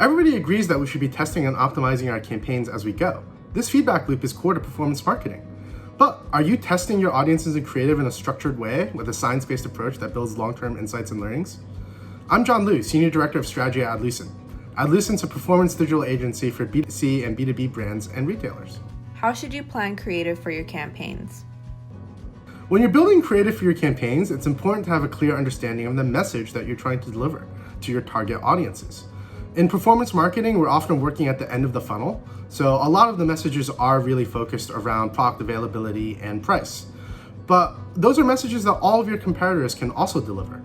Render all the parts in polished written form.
Everybody agrees that we should be testing and optimizing our campaigns as we go. This feedback loop is core to performance marketing. But are you testing your audiences and creative in a structured way with a science-based approach that builds long-term insights and learnings? I'm John Liu, Senior Director of Strategy at Adlucent. Adlucent's a performance digital agency for B2C and B2B brands and retailers. How should you plan creative for your campaigns? When you're building creative for your campaigns, it's important to have a clear understanding of the message that you're trying to deliver to your target audiences. In performance marketing, we're often working at the end of the funnel, so a lot of the messages are really focused around product availability and price. But those are messages that all of your competitors can also deliver.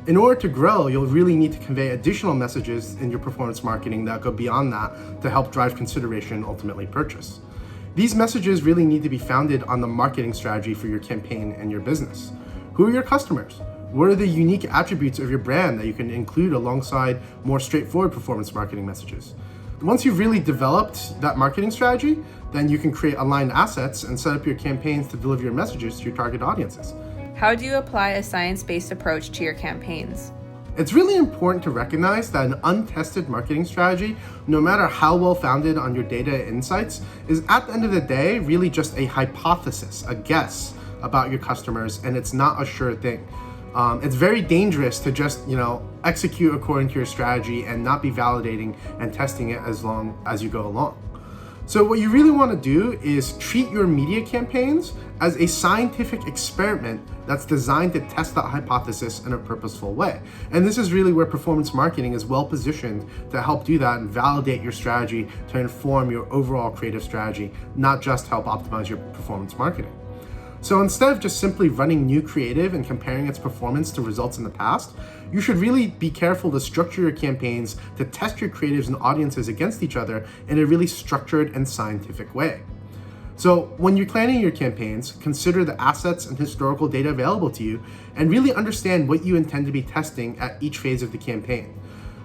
In order to grow, you'll really need to convey additional messages in your performance marketing that go beyond that to help drive consideration and ultimately purchase. These messages really need to be founded on the marketing strategy for your campaign and your business. Who are your customers? What are the unique attributes of your brand that you can include alongside more straightforward performance marketing messages? Once you've really developed that marketing strategy, then you can create aligned assets and set up your campaigns to deliver your messages to your target audiences. How do you apply a science-based approach to your campaigns? It's really important to recognize that an untested marketing strategy, no matter how well founded on your data and insights, is at the end of the day really just a hypothesis, a guess about your customers, and it's not a sure thing. It's very dangerous to just, execute according to your strategy and not be validating and testing it as long as you go along. So what you really want to do is treat your media campaigns as a scientific experiment that's designed to test that hypothesis in a purposeful way. And this is really where performance marketing is well positioned to help do that and validate your strategy to inform your overall creative strategy, not just help optimize your performance marketing. So instead of just simply running new creative and comparing its performance to results in the past, you should really be careful to structure your campaigns to test your creatives and audiences against each other in a really structured and scientific way. So when you're planning your campaigns, consider the assets and historical data available to you and really understand what you intend to be testing at each phase of the campaign.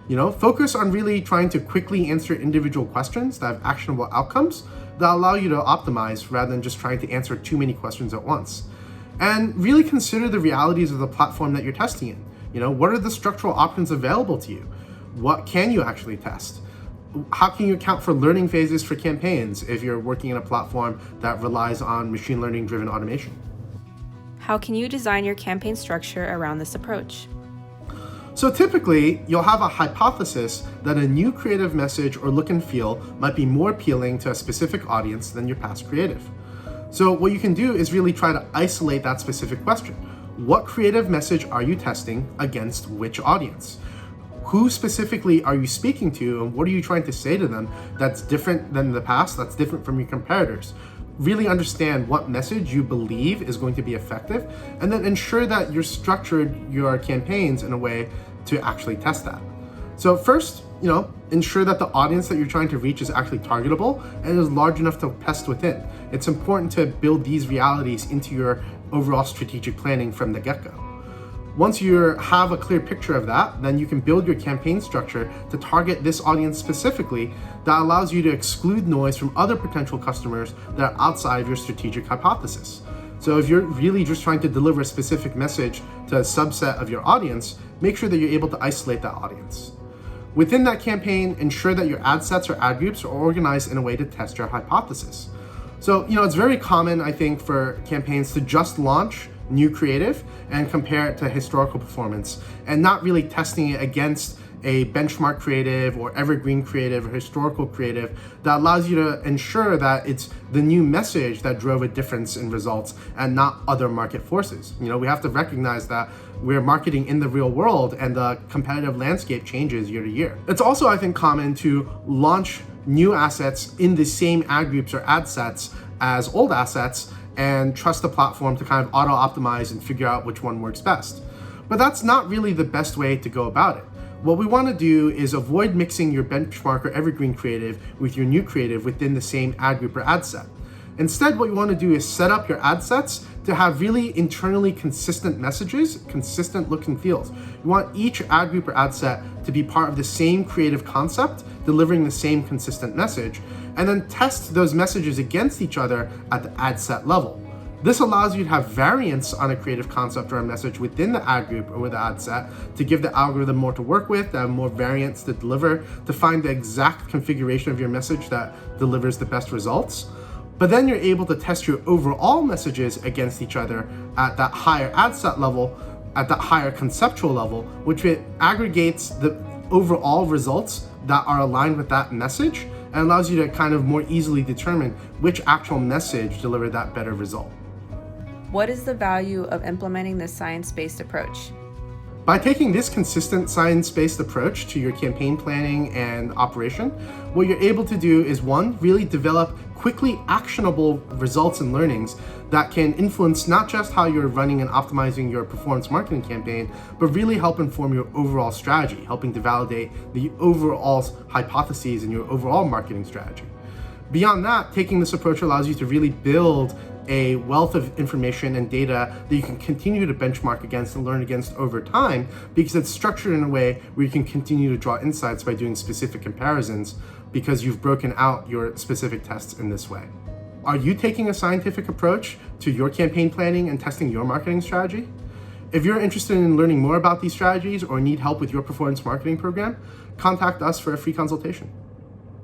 Focus on really trying to quickly answer individual questions that have actionable outcomes that allow you to optimize rather than just trying to answer too many questions at once. And really consider the realities of the platform that you're testing in. What are the structural options available to you? What can you actually test? How can you account for learning phases for campaigns if you're working in a platform that relies on machine learning driven automation? How can you design your campaign structure around this approach? So typically, you'll have a hypothesis that a new creative message or look and feel might be more appealing to a specific audience than your past creative. So what you can do is really try to isolate that specific question. What creative message are you testing against which audience? Who specifically are you speaking to, and what are you trying to say to them that's different than the past, that's different from your competitors? Really understand what message you believe is going to be effective, and then ensure that you're structured your campaigns in a way to actually test that. So first, ensure that the audience that you're trying to reach is actually targetable and is large enough to test within. It's important to build these realities into your overall strategic planning from the get-go. Once you have a clear picture of that, then you can build your campaign structure to target this audience specifically that allows you to exclude noise from other potential customers that are outside of your strategic hypothesis. So if you're really just trying to deliver a specific message to a subset of your audience, make sure that you're able to isolate that audience. Within that campaign, ensure that your ad sets or ad groups are organized in a way to test your hypothesis. So, it's very common, I think, for campaigns to just launch new creative and compare it to historical performance and not really testing it against a benchmark creative or evergreen creative or historical creative that allows you to ensure that it's the new message that drove a difference in results and not other market forces. We have to recognize that we're marketing in the real world and the competitive landscape changes year to year. It's also, I think, common to launch new assets in the same ad groups or ad sets as old assets and trust the platform to kind of auto-optimize and figure out which one works best. But that's not really the best way to go about it. What we want to do is avoid mixing your benchmark or evergreen creative with your new creative within the same ad group or ad set. Instead, what you want to do is set up your ad sets to have really internally consistent messages, consistent look and feels. You want each ad group or ad set to be part of the same creative concept, delivering the same consistent message, and then test those messages against each other at the ad set level. This allows you to have variance on a creative concept or a message within the ad group or the ad set to give the algorithm more to work with, to have more variance to deliver, to find the exact configuration of your message that delivers the best results. But then you're able to test your overall messages against each other at that higher ad set level, at that higher conceptual level, which it aggregates the overall results that are aligned with that message and allows you to kind of more easily determine which actual message delivered that better result. What is the value of implementing this science-based approach? By taking this consistent science-based approach to your campaign planning and operation, what you're able to do is, one, really develop quickly actionable results and learnings that can influence not just how you're running and optimizing your performance marketing campaign, but really help inform your overall strategy, helping to validate the overall hypotheses in your overall marketing strategy. Beyond that, taking this approach allows you to really build a wealth of information and data that you can continue to benchmark against and learn against over time, because it's structured in a way where you can continue to draw insights by doing specific comparisons because you've broken out your specific tests in this way. Are you taking a scientific approach to your campaign planning and testing your marketing strategy? If you're interested in learning more about these strategies or need help with your performance marketing program, contact us for a free consultation.